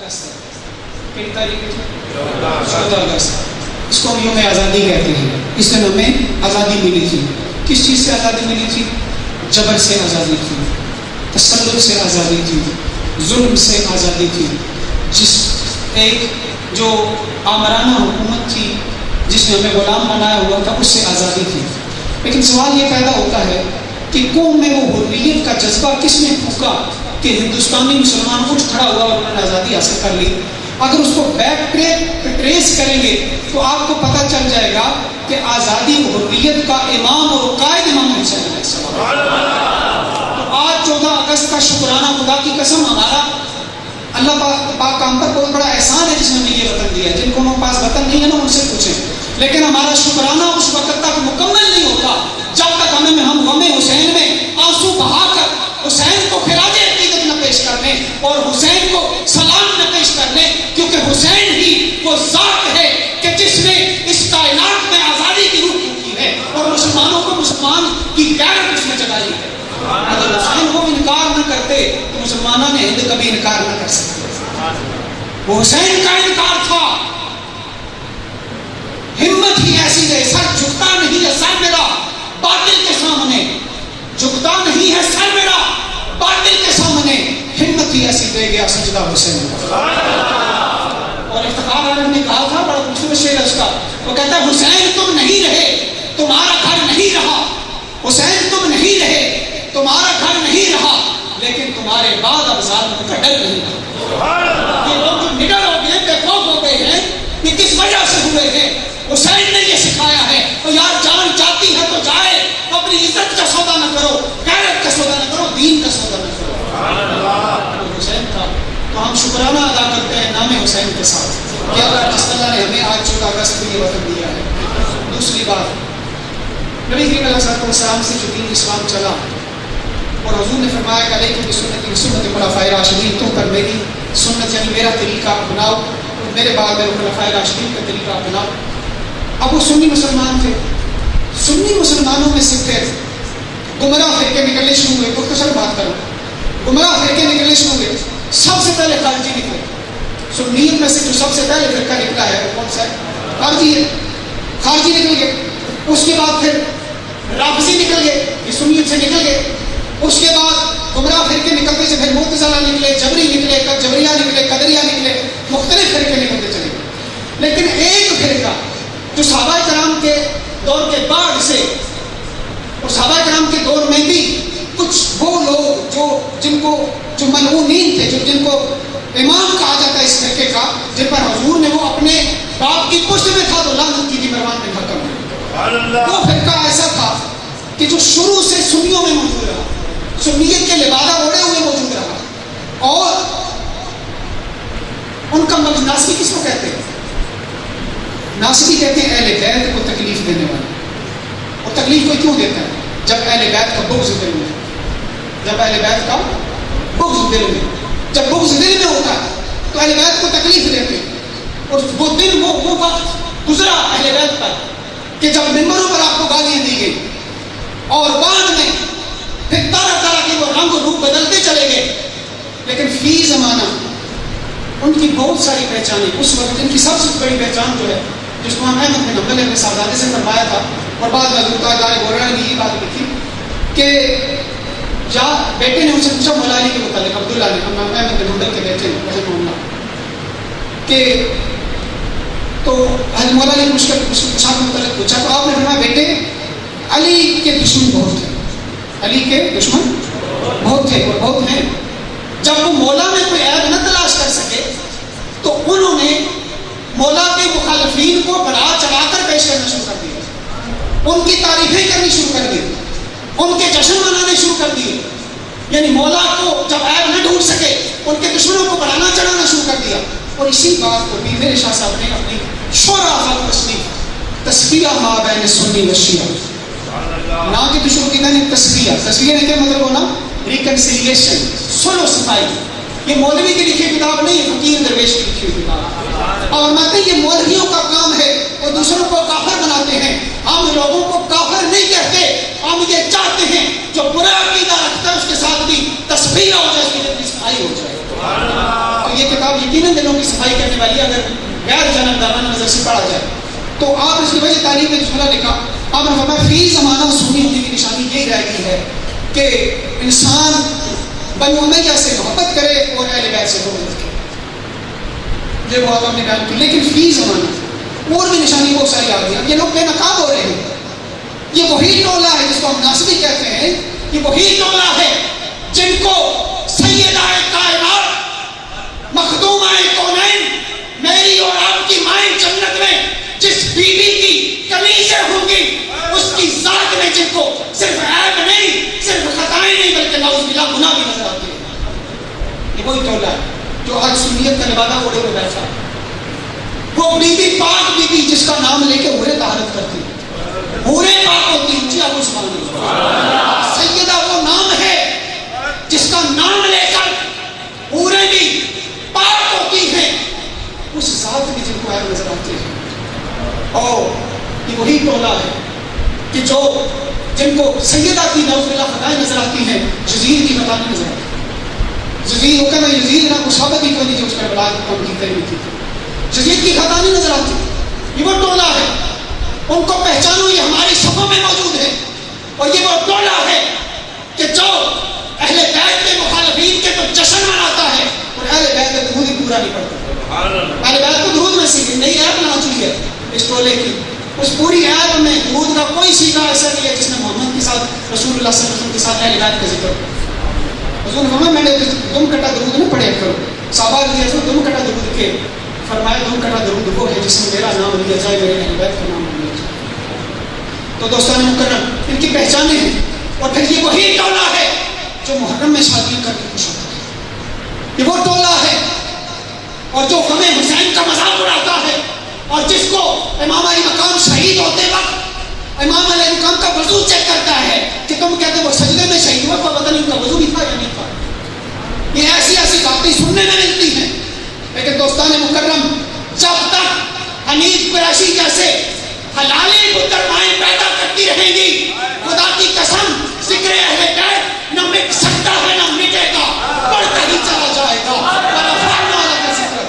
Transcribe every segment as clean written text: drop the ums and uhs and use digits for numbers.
اگست ہے. کتنی تاریخ ہے؟ 14 اگست. اس کو ہم یوم آزادی کہتے ہیں. اس دن ہمیں آزادی ملی تھی. کس چیز سے آزادی ملی تھی؟ جبر سے آزادی تھی, تسلط سے آزادی تھی, ظلم سے آزادی تھی. جس ایک جو آمرانہ حکومت تھی جس نے ہمیں غلام بنایا ہوا تھا, اس سے آزادی تھی. لیکن سوال یہ پیدا ہوتا ہے کہ قوم میں وہ حریت کا جذبہ کس نے پھونکا کہ ہندوستانی مسلمان اٹھ کھڑا ہوا اور انہوں نے آزادی حاصل کر لی. اگر اس کو بیک ٹریس کریں گے تو آپ کو پتہ چل جائے گا کہ آزادی و حریت کا امام اور قائد امام حسین علیہ السلام. تو آج 14 اگست کا شکرانہ, خدا کی قسم ہمارا اللہ پاک کا ہم پر بہت بڑا احسان ہے جس نے ہمیں یہ وطن دیا ہے. جن کو ہمارے پاس وطن نہیں ہے نا ان سے پوچھیں. لیکن ہمارا شکرانہ اس وقت تک مکمل نہیں ہوتا جب تک ہم غم حسین میں آنسو بہا کر حسین کو خراج عقیدت نہ پیش کرنے اور حسین کو سلام نہ پیش کرنے, کیونکہ حسین ہی وہ ذات ہے کہ جس نے اس کائنات میں آزادی کی روح پھونکی ہے اور مسلمانوں کو مسلمان کی غیرت اس میں جگائی ہے. اگر حسین کو انکار نہ کرتے تو مسلمانوں نے ہند کبھی انکار نہ کر سکتے. وہ حسین کا انکار تھا. ہمت ہی ایسی ہے, سر جھکتا نہیں ہے سر میرا باطل کے سامنے, جھکتا نہیں ہے سر میرا باطل کے سامنے, ہمت ہی ایسی دے گیا سجدہ حسین. اور افتخار عالم نے کہا تھا, بڑا خوبصورت شعر ہے اس کا, وہ کہتا ہے حسین تم نہیں رہے تمہارا گھر نہیں رہا, حسین تم نہیں رہے تمہارا گھر نہیں رہا, لیکن تمہارے بعد اب ظالموں کا ڈر نہیں رہا. یہ لوگ جو نڈر ہو گئے, بے خوف ہو گئے ہیں, یہ کس وجہ سے ہوئے ہیں؟ حسین نے یہ سکھایا ہے. تو یار جان جاتی ہے تو جائے, اپنی عزت کا سودا نہ کرو, غیرت کا سودا نہ کرو, دین کا سودا نہ کرو. حسین تھا تو ہم شکرانہ ادا کرتے ہیں نام حسین کے ساتھ کہ اللہ جس اللہ نے ہمیں آج 14 اگست کو یہ وطن دیا ہے. دوسری بات, نبی کریم علیہ السلام سے جو دین اسلام چلا اور حضور نے فرمایا کہ علیکم بسنتی وسنت خلفائے راشدین, تم پر میری سنت یعنی میرا طریقہ اپناؤ اور میرے بعد میرے خلفائے راشدین کا طریقہ اپناؤ. اب وہ سنی مسلمان تھے, سنی مسلمانوں میں سے پھر گمراہ فرقے نکلنے شروع ہوئے. مختصر بات کروں, گمراہ فرقے نکلنے شروع ہوئے. سب سے پہلے خارجی نکلے. سنیت میں سے جو سب سے پہلے فرقہ نکلا ہے وہ کون سا ہے؟ خارجی ہے. خارجی نکل گئے. اس کے بعد پھر رافضی نکل گئے, یہ سنیت سے نکل گئے. اس کے بعد گمراہ فرقے نکلتے سے پھر معتزلہ نکلے, جبری نکلے, جبریہ نکلے, قدریہ نکلے, مختلف فرقے نکلتے چلے. لیکن ایک فرقہ جو صحابہ کرام کے دور کے بعد سے اور صحابہ کرام کے دور میں بھی کچھ وہ لوگ جو ملعونین تھے, جن کو امام کہا جاتا ہے اس فرقے کا, جن پر حضور نے وہ اپنے باپ کی پشت میں تھا تو لعنت کی تھی مروان بن حکم. وہ فرقہ ایسا تھا کہ جو شروع سے سنیوں میں موجود رہا, سنیت کے لبادہ اوڑے ہوئے موجود رہا. اور ان کا ناسبی کس کو کہتے ہیں؟ ناسبی کہتے ہیں اہل بیت کو تکلیف دینے والے. اور تکلیف کو کیوں دیتا ہے؟ جب اہل بیت کا بغض دل میں, جب اہل بیت کا بغض دل میں, جب بغض دل میں ہوتا ہے تو اہل بیت کو تکلیف دیتے ہیں. اور وہ دن وہ وقت گزرا اہل بیت پر کہ جب ممبروں پر آپ کو گالیاں دی گئی اور بعد میں پھر طرح طرح کے وہ رنگ و روپ بدلتے چلے گئے. لیکن فی زمانہ ان کی بہت ساری پہچانیں, اس وقت ان کی سب سے بڑی پہچان جو ہے جس کو ہم احمد بن حنبل نے صاحبزادے سے فرمایا تھا, اور بعد میں حضرت دار گورا نے یہ بات لکھی کہ بیٹے نے ان سے پوچھا مولا علی کے متعلق, عبداللہ نے, احمد بن حنبل کے بیٹے نے کہ تو حضرت مولا علی نے مشکل پوچھا کے متعلق پوچھا تو آپ نے فرمایا بیٹے علی کے دشمن بہت تھے, علی کے دشمن بہت تھے اور بہت ہیں. جب وہ مولا میں کوئی عیب نہ تلاش کر سکے تو انہوں نے مولا کے مخالفین کو بڑھا چڑھا کر پیش کرنا شروع کر دیا, ان کی تعریفیں کرنی شروع کر دی, ان کے جشن منانے شروع کر دیے. یعنی مولا کو جب عیب نہ ڈھونڈ سکے ان کے دشمنوں کو بڑھانا چڑھانا شروع کر دیا. اور اسی بات کو بھی میرے شاہ صاحب نے اپنی شعرا خط تصنیف تصفیہ ما بین سنی و شیعہ, نہ کہ دشمن کی نہیں, تصفیہ نے کیا مطلب ہونا؟ ریکنسیلیشن, صلح صفائی. یہ مولوی کی لکھی کتاب نہیں ہے, فقیر درویش کی لکھی کتاب. اور مانتے ہیں یہ مولویوں کا کام ہے, وہ دوسروں کو کافر بناتے ہیں. ہم لوگوں کو کافر نہیں کہتے, ہم یہ چاہتے ہیں جو برا عقیدہ رکھتا ہے اس کے ساتھ بھی تصفیہ ہو جائے, اس کی صفائی ہو جائے. تو یہ یہ کتاب یقیناً دلوں کی صفائی کرنے والی ہے اگر غیر جانبدارانہ نظر سے پڑھا جائے. تو آپ اس کی وجہ تعلیم میں جملہ لکھا، آپ نے فرمایا فی زمانہ سنی ہونے کی نشانی یہی رہ گئی ہے کہ انسان بنو امیہ سے محبت کرے اور اہل بیت سے بغض کرے. یہ بات آپ نے بیان کی، لیکن فی زمانہ اور بھی نشانی بہت ساری آ گئی. یہ لوگ بے نقاب ہو رہے ہیں. یہ وہی ٹولہ ہے جس کو ہم ناصبی کہتے ہیں. یہ وہی ٹولہ ہے جن کو سیدہ کائنات مخدومہ کونین میری اور آپ کی مائیں جنت میں جس بیوی کی کمیزیں ہوں گی اس کی ذات میں جن کو صرف عیب نہیں، صرف خطائیں نہیں، بلکہ نعوذ باللہ گناہ بھی نظر آتے ہیں. یہ وہی ٹولہ ہے جو آج سنیت کا لبادہ اوڑھے ہوئے بیٹھا ہے. وہ بیوی پاک بیوی جس کا نام لے کے حوریں طہارت کرتی ہیں، حوریں پاک ہوتی ہیں. جی آپ سبحان اللہ. سیدہ وہ نام ہے جس کا نام لے کر حوریں بھی پاک ہوتی ہیں، اس ذات میں جن کو عیب نظر آتے ہیں. اور یہ وہی ٹولہ ہے کہ جو جن کو سیدہ کی نعوذ باللہ خطائیں نظر آتی ہیں، یزید کی خطا نہیں نظر آتی. یزید ہو کہ یزید نہ کچھ ثابت ہی کوئی نہیں جو اس کا بلا کم کی تھی. یزید کی خطا نہیں نظر آتی. یہ وہ ٹولہ ہے. ان کو پہچانو، یہ ہماری صفوں میں موجود ہے. اور یہ وہ ٹولہ ہے کہ جو اہل بیت کے مخالفین کے تو جشن مناتا ہے اور اہل بیت کا درود ہی پورا نہیں پڑتا. اہل بیت کو درود میں سیکھیں، نئی عیب نہ چلی ہے اس ٹولے کی. اس پوری عیب میں درود کا کوئی سیکھا ایسا نہیں ہے جس نے محمد کے ساتھ، رسول اللہ صلی اللہ علیہ وسلم کے ساتھ اہل بیت کا ذکر ہو. حضور نے فرمایا میں نے تم کٹا درود نہ پڑھے کرو. صحابہ رضی اللہ عنہم تم کٹا درود کے فرمایا تم کٹا درود وہ ہے جس میں میرا نام لیا جائے، میرے اہل بیت کا نام لیا جائے. تو دوستان مکرم ان کی پہچانیں ہیں. اور پھر یہ وہی ٹولہ ہے جو محرم میں شادی کر کے خوش ہوتا ہے. یہ وہ ٹولہ ہے اور جو غم حسین کا مذاق اڑاتا ہے اور جس کو امام علی مقام شہید ہوتے وقت امام علی مقام کا وضو چیک کرتا ہے کہ تم کہتے وہ سجدے میں شہید ہوا، پتہ نہیں ان کا وضو بھی تھا یا نہیں تھا. یہ ایسی ایسی باتیں سننے میں ملتی ہیں. لیکن دوستان مکرم جب تک حنیف قریشی جیسے حلالی پتر مائیں پیدا کرتی رہیں گی، خدا کی قسم ذکر اہل بیت نہ مٹ سکتا ہے نہ مٹے گا، بڑھتا ہی چلا جائے گا. ورفعنا لک ذکرک.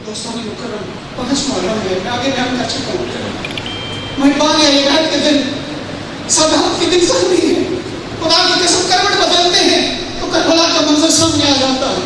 دوستان مکرم 5 محرم ہے، میں آگے بیان کر چکا ہوں. مہربان اہل بیت کے دن صداقت کے دن ضروری ہے. خدا کی قسم کروٹ بدلتے ہیں تو کربلا کا منظر سامنے آ جاتا ہے.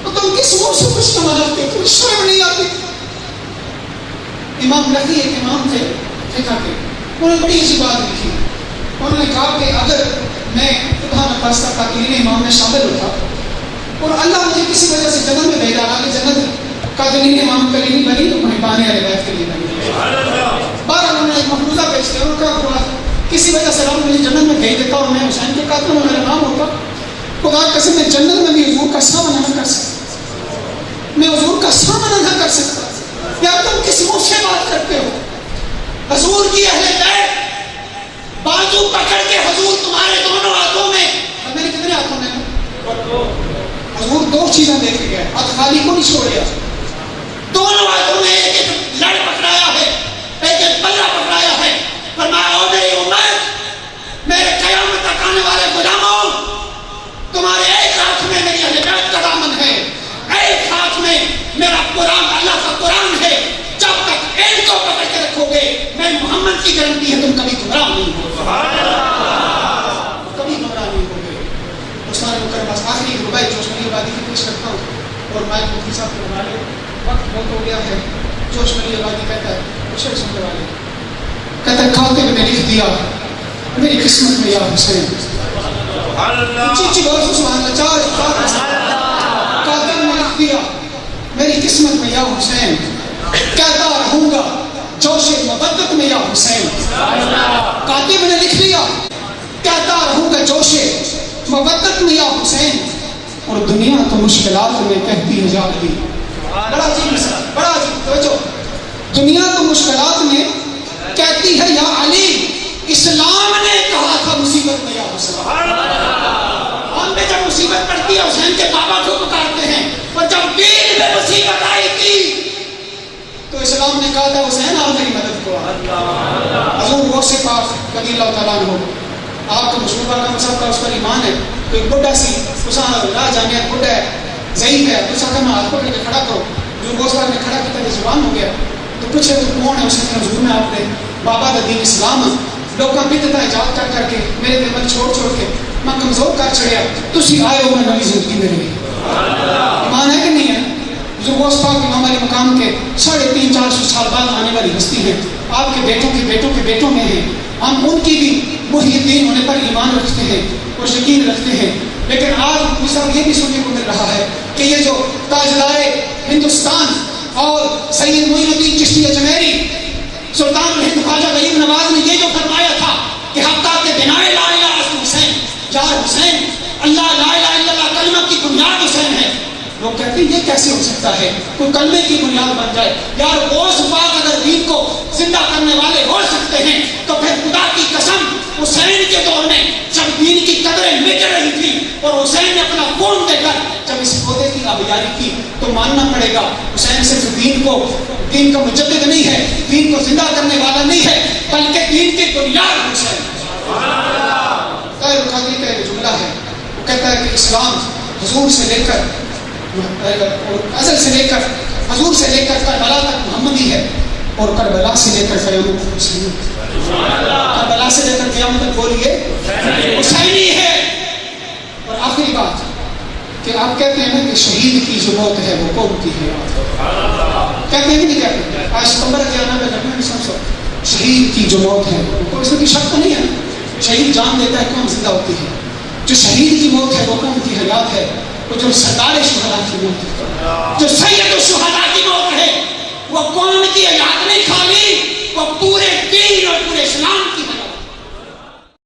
تو تم کس منہ سے کچھ نہ مناتے، تمہیں شرم نہیں آتی. امام نقی ایک امام تھے فقہ کے، انہوں نے بڑی اچھی بات لکھی. انہوں نے کہا کہ اگر میں خدا نخواستہ قاتلین امام میں شامل ہوتا اور اللہ مجھے کسی وجہ سے جنت میں بھیجا کہ جنت قاتلین امام کے لیے نہیں بنی تو مہربان اہل بیت کے لیے بنی. بارہ انہوں نے ایک مفروضہ پیش کیا. انہوں نے کہا کسی وجہ سے رب مجھے جنت میں بھیج دیتا اور میں حسین کے قاتل میں میرا نام ہوتا، خدا کی قسم میں جنت میں بھی حضور کا سامنا نہ کر سکتا، میں حضور کا سامنا نہ کر سکتا. یا تم کس منہ سے بات کرتے ہو؟ حضور کی اہل بیت بازو پکڑ کے حضور تمہارے دونوں ہاتھوں میں، اور میرے کتنے ہاتھوں میں؟ حضور 2 چیزیں دے کے گئے، ہاتھ خالی کو نہیں چھوڑیا. دونوں ہاتھوں میں ایک ایک لڑ پکڑایا ہے، ایک ایک بلہ پکڑایا ہے. فرمایا او میری امت، میرے قیامت تک آنے والے غلاموں، تمہارے ایک ہاتھ میں میری اہل بیت کا دامن ہے، ایک ہاتھ میں میرا قرآن، اللہ کا قرآن ہے. جب تک ان کو پکڑ کے رکھو گے، میں محمد کی گارنٹی ہے تم کبھی گمراہ نہیں ہو، کبھی گمراہ نہیں ہوگے. دوستان مکرم آخری ربائی جوش ملی آبادی کی پیش کرتا ہوں اور مائک مفتی صاحب کے حوالے. وقت بہت ہو گیا ہے. جوش ملی آبادی کہتا ہے کچھ سننے والے کہتا ہے کھاتے میں نے لکھ دیا میری قسمت میں یا حسین. بہت سبحان اللہ. 4 کھاتے میں لکھ دیا میری قسمت میں یا حسین، کہتا رہوں گا جوش مبدت میں یا حسین. کاتب نے لکھ لیا کہتا رہوں گا جوش مبدت میں یا حسین. اور دنیا تو مشکلات میں کہتی ہے جا علی. بڑا عجیب مسئلہ، بڑا عجیب. توجہ، دنیا تو مشکلات میں کہتی ہے یا علی. اسلام نے کہا تھا مصیبت میں یا حسین. ہم پہ جب مصیبت پڑتی ہے حسین کے بابا کو پکارتے ہیں، اور جب دین میں مصیبت آئی تھی تو تو اسلام نے کہا تھا حسین آپ میری مدد کو حضور غوث پاک رضی اللہ تعالیٰ عنہ آپ کا مشہور کا مسئلہ کا اس پر ایمان ہے. تو ایک بڑھا سی اساں راہ جانے بڑھا ہے ضعیف ہے تو اساں کہا ہاتھ پکڑ کے کھڑا کرو. جو غوث پاک نے کھڑا کیا تو زبان ہو گیا. تو پوچھے تو کون ہے؟ اس نے کہا حضور میں آپ نے بابا دا دین اسلام لوگ کا بدعت ایجاد کر کر کے میرے دل میں چھوڑ چھوڑ کے میں کمزور کر چھڑیا تسی آئے ہو میں نوی زندگی میرے ایمان ہے کہ نہیں ہے؟ جو غوث پاک امام علی مقام کے 350-400 سال بعد آنے والی ہستی ہے آپ کے بیٹوں کے بیٹوں کے بیٹوں میں ہیں. ہم ان کی بھی محی الدین ہونے پر ایمان رکھتے ہیں اور یقین رکھتے ہیں. لیکن آج دوسرا یہ بھی سننے کو مل رہا ہے کہ یہ جو تاجدار ہندوستان اور سید معین الدین چشتی اجمیری سلطان الہند خواجہ غریب نواز نے یہ جو فرمایا تھا کہ حقہ کے بنائے لا الہ الا حسین یار حسین اللہ لا الہ الا اللہ کلمہ کی بنیاد حسین ہے. لوگ کہتے ہیں یہ کیسے ہو سکتا ہے کوئی کلمے کی بنیاد بن جائے؟ یار غوث پاک اگر دین کو زندہ کرنے والے ہو سکتے ہیں تو پھر خدا کی قسم حسین کے دور میں جب دین کی قدریں مٹ رہی تھی اور حسین نے اپنا خون دے کر جب اس عہدے کی آبیاری کی تو ماننا پڑے گا حسین صرف دین کا مجدد نہیں ہے, دین کو زندہ کرنے والا نہیں ہے, بلکہ دین کی بنیاد حسین. طاہر القادری کا ایک جملہ ہے, وہ کہتا ہے کہ اسلام حضور سے لے کر ازل سے لے کر حضور سے لے کر کربلا تک محمدی ہے اور کربلا سے لے کر قیامت تک حسینی. کربلا سے لے کر قیامت تک بولیے حسینی ہے. اور آخری بات کہ آپ کہتے ہیں کہ شہید کی جو موت ہے وہ کون کی ہے؟ کہتے ہیں کہ نہیں کہتے؟ آج ستمبر کے آنا میں سمجھو شہید کی جو موت ہے وہ اس میں شک تو نہیں ہے. شہید جان دیتا ہے کون زندہ ہوتی ہے. جو شہید کی موت ہے وہ کون کی حیات ہے؟ وہ جو سردار شہداء کی موت ہے, جو سید الشہداء کی موت ہے, وہ قوم کی حیات نہیں خالی, وہ پورے